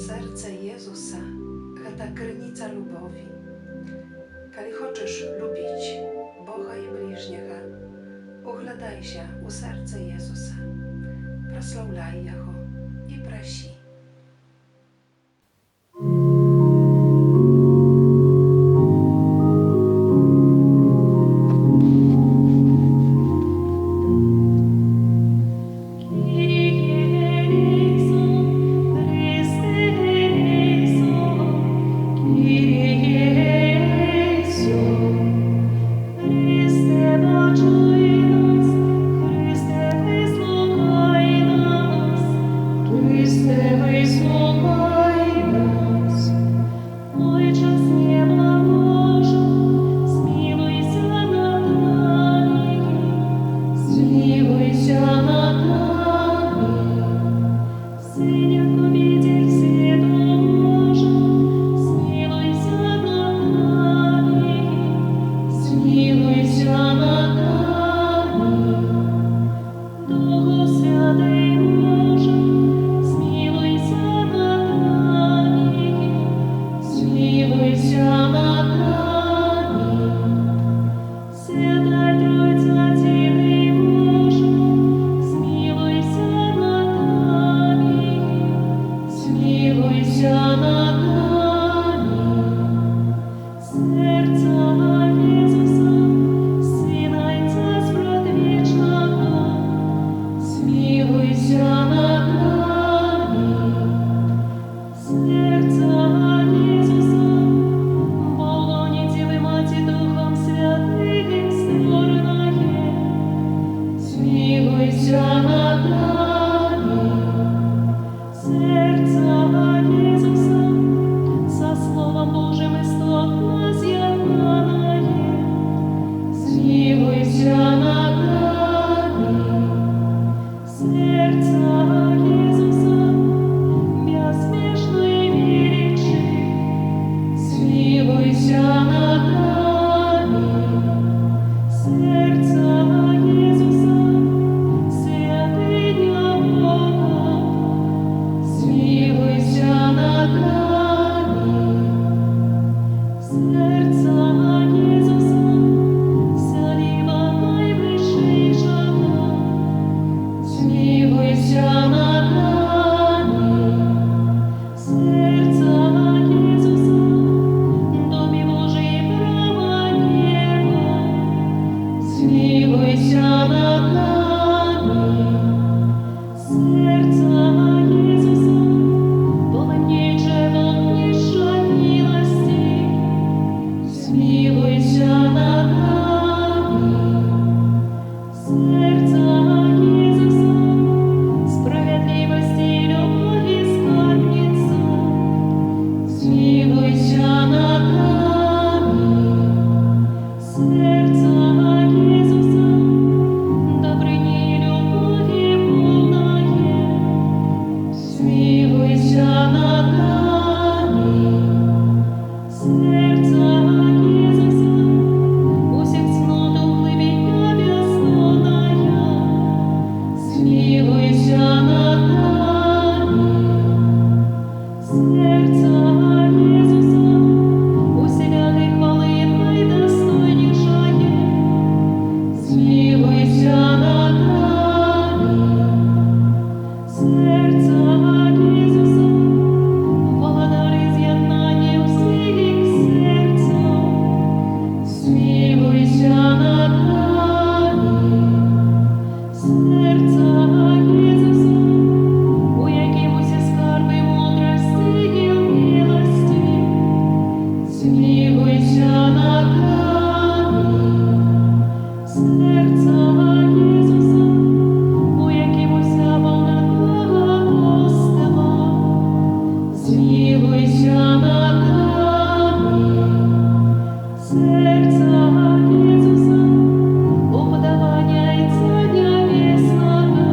Serce Jezusa to krynica lubowi. Kali хочеш lubić Boga i bliźniego, uglądaj się u serca Jezusa, proslawляй Його і проси. Серця Ісуса, у подавання і цання вісного.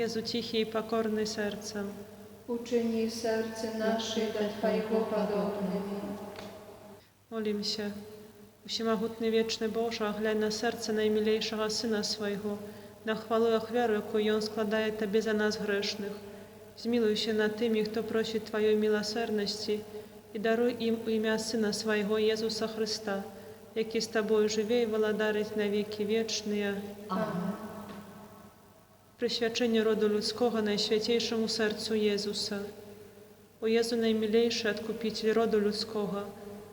Jezu cichy i pokorny sercem, Uczyni serce nasze do Twojego podobnymi. Molim się. Всемогутный вечный Боже, глянь на серце наимилейшего Сына Своего, на хвалу и охвяру, яку Он складає Тобі за нас грешних. Змилуйся над тими, хто просить Твоєї милосердності, і даруй їм у ім'я Сина Своего Єсуса Христа, який з Тобою живе і владарить на віки вічні. Amen. Присвячення роду людського найсвятейшому серцю Єзуса. О Єзу наймилейший Откупитель роду людського,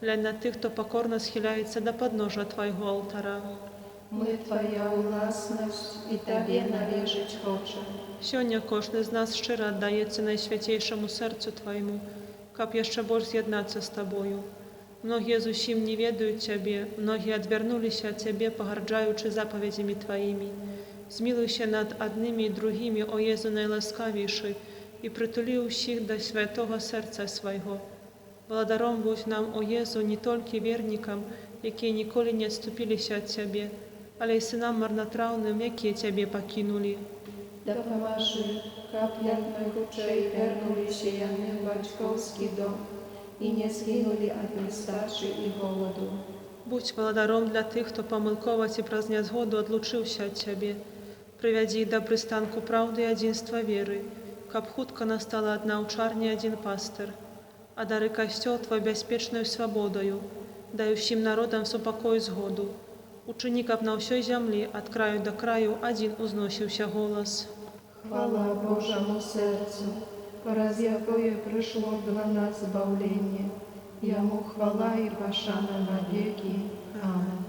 глянь на тих, хто покорно схиляється до подножа Твоєго алтара. Ми Твоя власність і Тобі належить хоче. Сьогодні кожен з нас щиро віддається найсвятейшому серцю Твоєму, каб ще більше з'єднатися з Тобою. Многие зусім не ведают Тебе, многие отвернулись от Тебе, погарджаючи заповедями Твоими. Змилуйся над одними и другими, о Єзу найласкавіший, і притули усіх до святого серця Свого. Благодаром будь нам, о Єзу, не тільки вірникам, які ніколи не відступилися від Тебе, але й синам марнотравним, які Тебе покинули. Допоможи, каплятних очей вернулися яни в батьковський дом і не згинули від нестачі і голоду. Будь благодаром для тих, хто помилково ці праздня згоду одлучився від Тебе. Приведи їх до пристанку правди і единства віри, каб хутко настала одна учарня і один пастир, а дари костел Твой безпечною свободою, дай всім народам супокой згоду. Учини, каб на всій землі, від краю до краю, один узносився голос. Хвала Божому серцю, раз якое прийшло для нас збавлення. Йому хвала і пошана навеки. Амин.